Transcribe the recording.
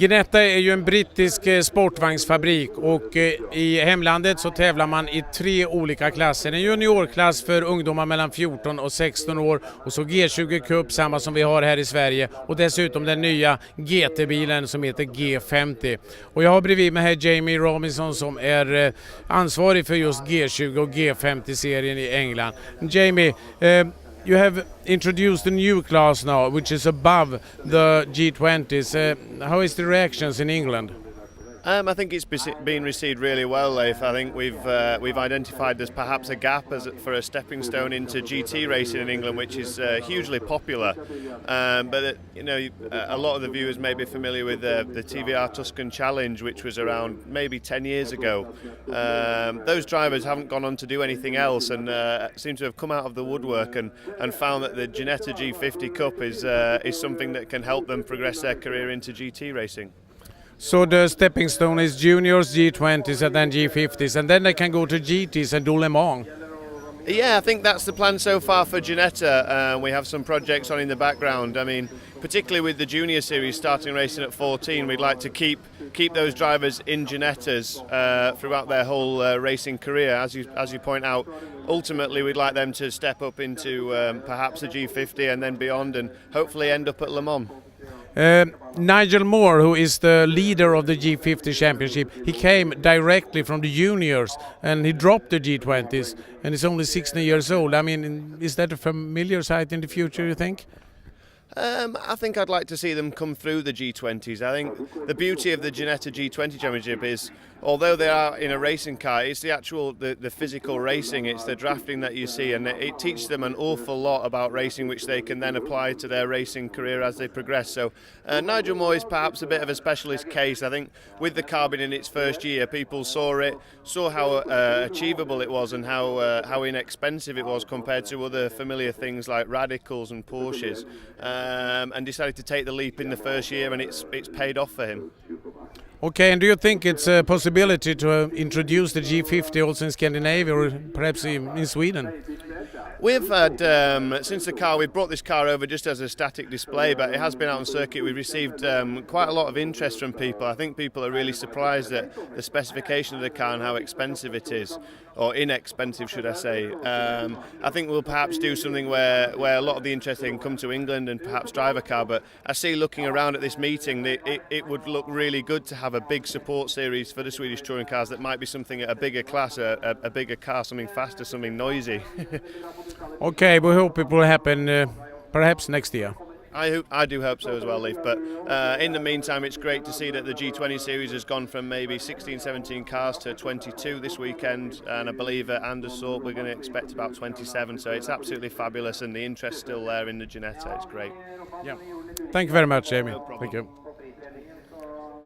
Ginetta är ju en brittisk sportvagnsfabrik och i hemlandet så tävlar man i 3 olika klasser. En juniorklass för ungdomar mellan 14 och 16 år och så G20 Cup, samma som vi har här i Sverige, och dessutom den nya GT-bilen som heter G50. Och jag har bredvid mig här Jamie Robinson som är ansvarig för just G20 och G50-serien i England. Jamie, you have introduced a new class now, which is above the G20s. How is the reactions in England? I think it's been received really well, Leif. I think we've identified there's perhaps a gap for a stepping stone into GT racing in England, which is hugely popular. But a lot of the viewers may be familiar with the TVR Tuscan Challenge, which was around maybe 10 years ago. Those drivers haven't gone on to do anything else and seem to have come out of the woodwork and found that the Ginetta G20 Cup is something that can help them progress their career into GT racing. So the stepping stone is juniors, G20s and then G50s, and then they can go to GTs and do Le Mans. Yeah, I think that's the plan so far for Ginetta. We have some projects on in the background. I mean, particularly with the junior series starting racing at 14, we'd like to keep those drivers in Ginettas throughout their whole racing career. As you point out, ultimately we'd like them to step up into perhaps the G50 and then beyond, and hopefully end up at Le Mans. Nigel Moore, who is the leader of the G50 Championship, he came directly from the juniors and he dropped the G20s and he's only 16 years old. I mean, is that a familiar sight in the future, you think? I think I'd like to see them come through the G20s. I think the beauty of the Ginetta G20 Championship is, although they are in a racing car, it's the actual the physical racing, it's the drafting that you see, and it teaches them an awful lot about racing which they can then apply to their racing career as they progress. So Nigel Moore is perhaps a bit of a specialist case. I think with the car being in its first year, people saw how achievable it was and how inexpensive it was compared to other familiar things like Radicals and Porsches, and decided to take the leap in the first year, and it's paid off for him. Okay, and do you think it's a possibility to introduce the G50 also in Scandinavia or perhaps in Sweden? We've had, since we've brought this car over just as a static display, but it has been out on circuit. We've received quite a lot of interest from people. I think people are really surprised at the specification of the car and how expensive it is, or inexpensive should I say. I think we'll perhaps do something where a lot of the interest can come to England and perhaps drive a car, but I see looking around at this meeting, it would look really good to have a big support series for the Swedish touring cars that might be something at a bigger class, a bigger car, something faster, something noisy. Okay, we hope it will happen perhaps next year. I do hope so as well, Leif, but in the meantime it's great to see that the G20 series has gone from maybe 16, 17 cars to 22 this weekend, and I believe at Andersort we're going to expect about 27, so it's absolutely fabulous and the interest still there in the Ginetta. It's great. Yeah. Thank you very much, Jamie. No problem. Thank you.